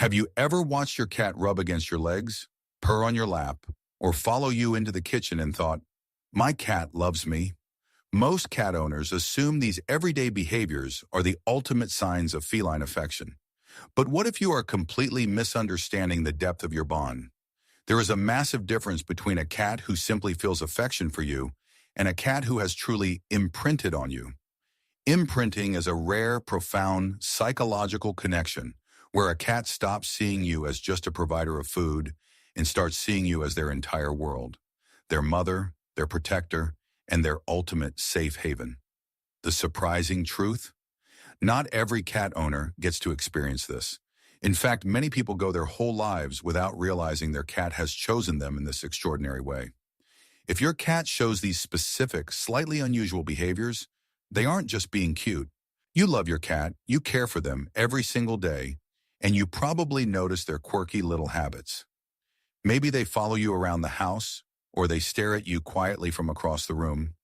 Have you ever watched your cat rub against your legs, purr on your lap, or follow you into the kitchen and thought, my cat loves me? Most cat owners assume these everyday behaviors are the ultimate signs of feline affection. But what if you are completely misunderstanding the depth of your bond? There is a massive difference between a cat who simply feels affection for you and a cat who has truly imprinted on you. Imprinting is a rare, profound, psychological connection where a cat stops seeing you as just a provider of food and starts seeing you as their entire world, their mother, their protector, and their ultimate safe haven. The surprising truth? Not every cat owner gets to experience this. In fact, many people go their whole lives without realizing their cat has chosen them in this extraordinary way. If your cat shows these specific, slightly unusual behaviors, they aren't just being cute. You love your cat, you care for them every single day, and you probably notice their quirky little habits. Maybe they follow you around the house, or they stare at you quietly from across the room.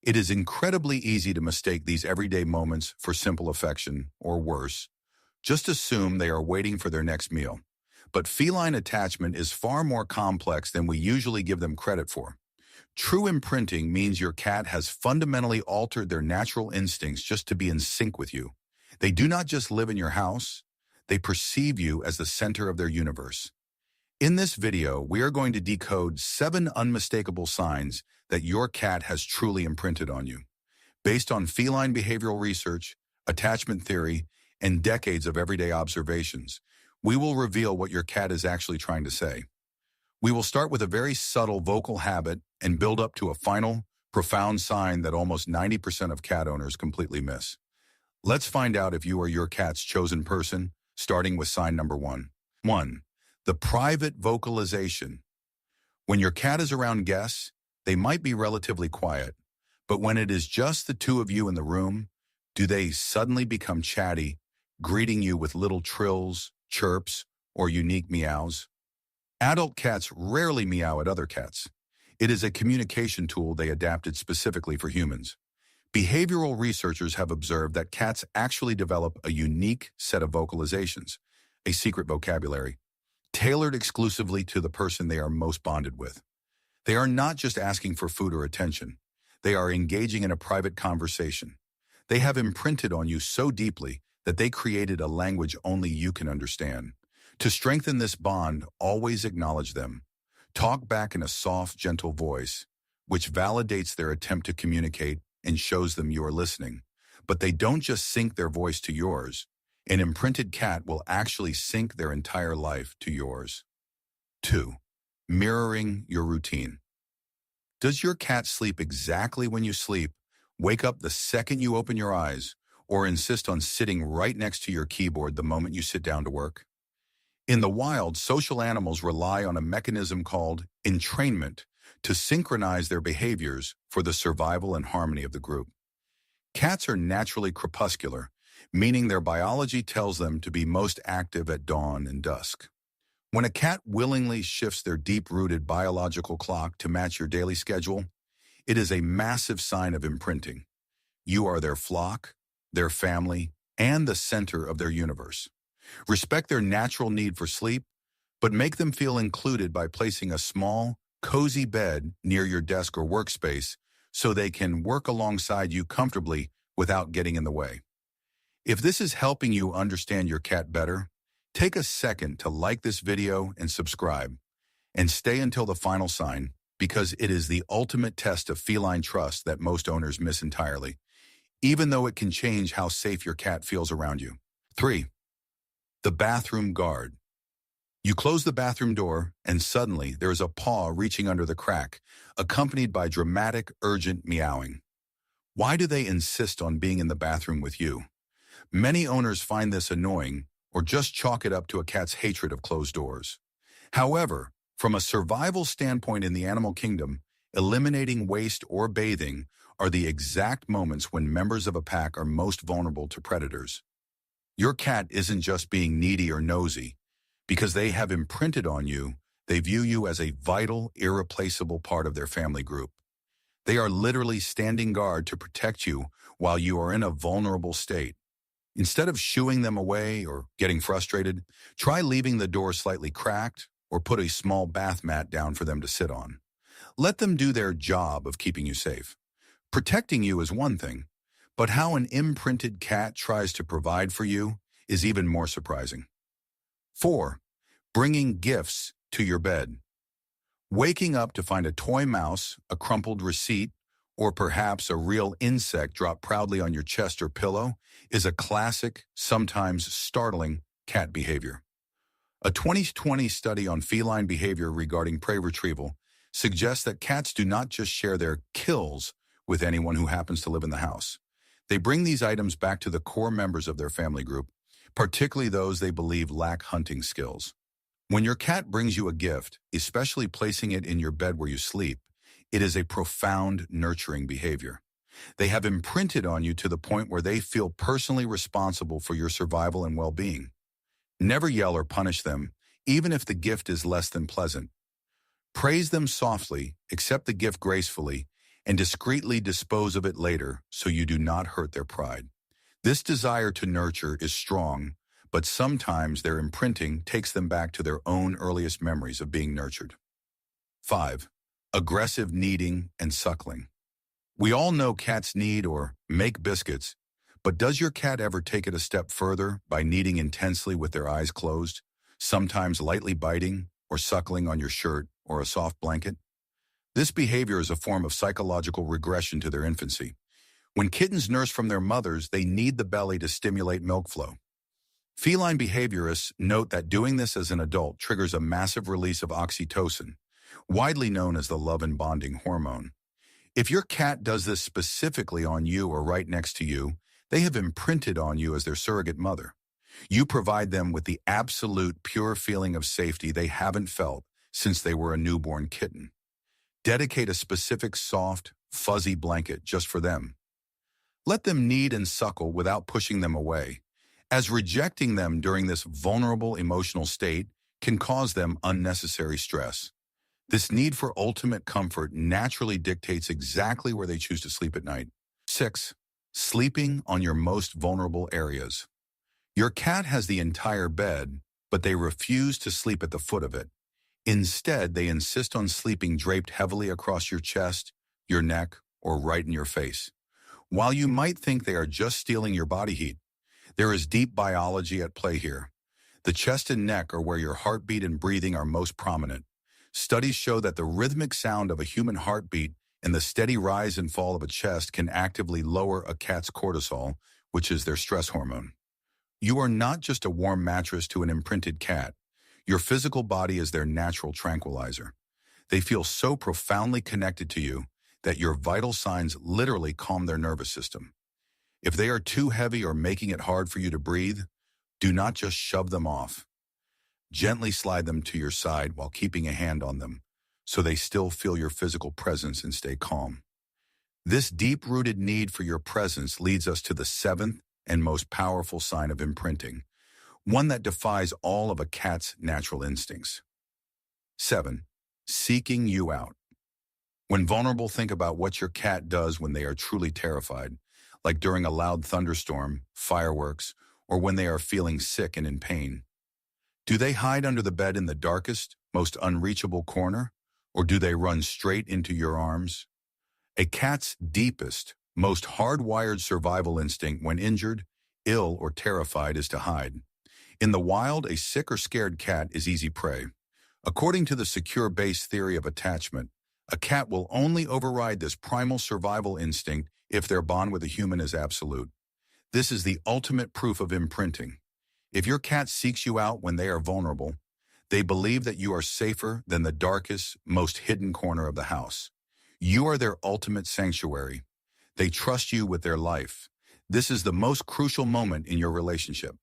It is incredibly easy to mistake these everyday moments for simple affection, or worse. Just assume they are waiting for their next meal. But feline attachment is far more complex than we usually give them credit for. True imprinting means your cat has fundamentally altered their natural instincts just to be in sync with you. They do not just live in your house, they perceive you as the center of their universe. In this video, we are going to decode 7 unmistakable signs that your cat has truly imprinted on you. Based on feline behavioral research, attachment theory, and decades of everyday observations, we will reveal what your cat is actually trying to say. We will start with a very subtle vocal habit and build up to a final, profound sign that almost 90% of cat owners completely miss. Let's find out if you are your cat's chosen person, starting with sign number 1. 1. The private vocalization. When your cat is around guests, they might be relatively quiet, but when it is just the two of you in the room, do they suddenly become chatty, greeting you with little trills, chirps, or unique meows? Adult cats rarely meow at other cats. It is a communication tool they adapted specifically for humans. Behavioral researchers have observed that cats actually develop a unique set of vocalizations, a secret vocabulary, tailored exclusively to the person they are most bonded with. They are not just asking for food or attention. They are engaging in a private conversation. They have imprinted on you so deeply that they created a language only you can understand. To strengthen this bond, always acknowledge them. Talk back in a soft, gentle voice, which validates their attempt to communicate and shows them you are listening. But they don't just sync their voice to yours. An imprinted cat will actually sync their entire life to yours. 2. Mirroring your routine. Does your cat sleep exactly when you sleep, wake up the second you open your eyes, or insist on sitting right next to your keyboard the moment you sit down to work? In the wild, social animals rely on a mechanism called entrainment to synchronize their behaviors for the survival and harmony of the group. Cats are naturally crepuscular, meaning their biology tells them to be most active at dawn and dusk. When a cat willingly shifts their deep-rooted biological clock to match your daily schedule, it is a massive sign of imprinting. You are their flock, their family, and the center of their universe. Respect their natural need for sleep, but make them feel included by placing a small, cozy bed near your desk or workspace so they can work alongside you comfortably without getting in the way. If this is helping you understand your cat better, take a second to like this video and subscribe, and stay until the final sign, because it is the ultimate test of feline trust that most owners miss entirely, even though it can change how safe your cat feels around you. 3. The bathroom guard. You close the bathroom door, and suddenly there is a paw reaching under the crack, accompanied by dramatic, urgent meowing. Why do they insist on being in the bathroom with you? Many owners find this annoying or just chalk it up to a cat's hatred of closed doors. However, from a survival standpoint in the animal kingdom, eliminating waste or bathing are the exact moments when members of a pack are most vulnerable to predators. Your cat isn't just being needy or nosy. Because they have imprinted on you, they view you as a vital, irreplaceable part of their family group. They are literally standing guard to protect you while you are in a vulnerable state. Instead of shooing them away or getting frustrated, try leaving the door slightly cracked or put a small bath mat down for them to sit on. Let them do their job of keeping you safe. Protecting you is one thing, but how an imprinted cat tries to provide for you is even more surprising. 4. Bringing gifts to your bed. Waking up to find a toy mouse, a crumpled receipt, or perhaps a real insect dropped proudly on your chest or pillow is a classic, sometimes startling, cat behavior. A 2020 study on feline behavior regarding prey retrieval suggests that cats do not just share their kills with anyone who happens to live in the house. They bring these items back to the core members of their family group, particularly those they believe lack hunting skills. When your cat brings you a gift, especially placing it in your bed where you sleep, it is a profound, nurturing behavior. They have imprinted on you to the point where they feel personally responsible for your survival and well-being. Never yell or punish them, even if the gift is less than pleasant. Praise them softly, accept the gift gracefully, and discreetly dispose of it later so you do not hurt their pride. This desire to nurture is strong, but sometimes their imprinting takes them back to their own earliest memories of being nurtured. 5. Aggressive kneading and suckling. We all know cats knead or make biscuits, but does your cat ever take it a step further by kneading intensely with their eyes closed, sometimes lightly biting or suckling on your shirt or a soft blanket? This behavior is a form of psychological regression to their infancy. When kittens nurse from their mothers, they knead the belly to stimulate milk flow. Feline behaviorists note that doing this as an adult triggers a massive release of oxytocin, widely known as the love and bonding hormone. If your cat does this specifically on you or right next to you, they have imprinted on you as their surrogate mother. You provide them with the absolute pure feeling of safety they haven't felt since they were a newborn kitten. Dedicate a specific soft, fuzzy blanket just for them. Let them knead and suckle without pushing them away, as rejecting them during this vulnerable emotional state can cause them unnecessary stress. This need for ultimate comfort naturally dictates exactly where they choose to sleep at night. 6. Sleeping on your most vulnerable areas. Your cat has the entire bed, but they refuse to sleep at the foot of it. Instead, they insist on sleeping draped heavily across your chest, your neck, or right in your face. While you might think they are just stealing your body heat, there is deep biology at play here. The chest and neck are where your heartbeat and breathing are most prominent. Studies show that the rhythmic sound of a human heartbeat and the steady rise and fall of a chest can actively lower a cat's cortisol, which is their stress hormone. You are not just a warm mattress to an imprinted cat. Your physical body is their natural tranquilizer. They feel so profoundly connected to you that your vital signs literally calm their nervous system. If they are too heavy or making it hard for you to breathe, do not just shove them off. Gently slide them to your side while keeping a hand on them, so they still feel your physical presence and stay calm. This deep-rooted need for your presence leads us to the 7th and most powerful sign of imprinting, one that defies all of a cat's natural instincts. 7. Seeking you out. When vulnerable, think about what your cat does when they are truly terrified, like during a loud thunderstorm, fireworks, or when they are feeling sick and in pain. Do they hide under the bed in the darkest, most unreachable corner, or do they run straight into your arms? A cat's deepest, most hardwired survival instinct when injured, ill, or terrified is to hide. In the wild, a sick or scared cat is easy prey. According to the secure base theory of attachment, a cat will only override this primal survival instinct if their bond with a human is absolute. This is the ultimate proof of imprinting. If your cat seeks you out when they are vulnerable, they believe that you are safer than the darkest, most hidden corner of the house. You are their ultimate sanctuary. They trust you with their life. This is the most crucial moment in your relationship.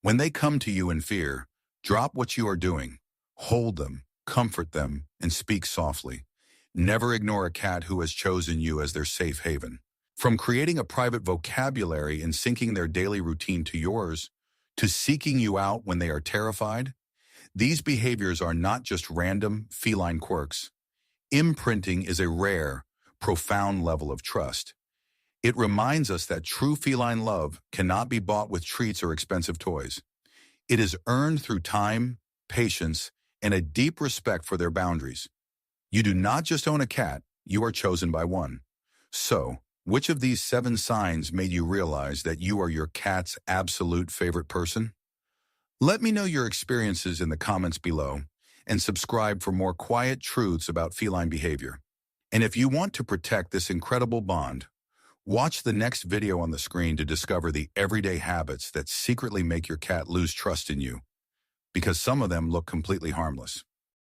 When they come to you in fear, drop what you are doing. Hold them, comfort them, and speak softly. Never ignore a cat who has chosen you as their safe haven. From creating a private vocabulary and syncing their daily routine to yours, to seeking you out when they are terrified, these behaviors are not just random feline quirks. Imprinting is a rare, profound level of trust. It reminds us that true feline love cannot be bought with treats or expensive toys. It is earned through time, patience, and a deep respect for their boundaries. You do not just own a cat, you are chosen by one. So, which of these 7 signs made you realize that you are your cat's absolute favorite person? Let me know your experiences in the comments below, and subscribe for more quiet truths about feline behavior. And if you want to protect this incredible bond, watch the next video on the screen to discover the everyday habits that secretly make your cat lose trust in you, because some of them look completely harmless.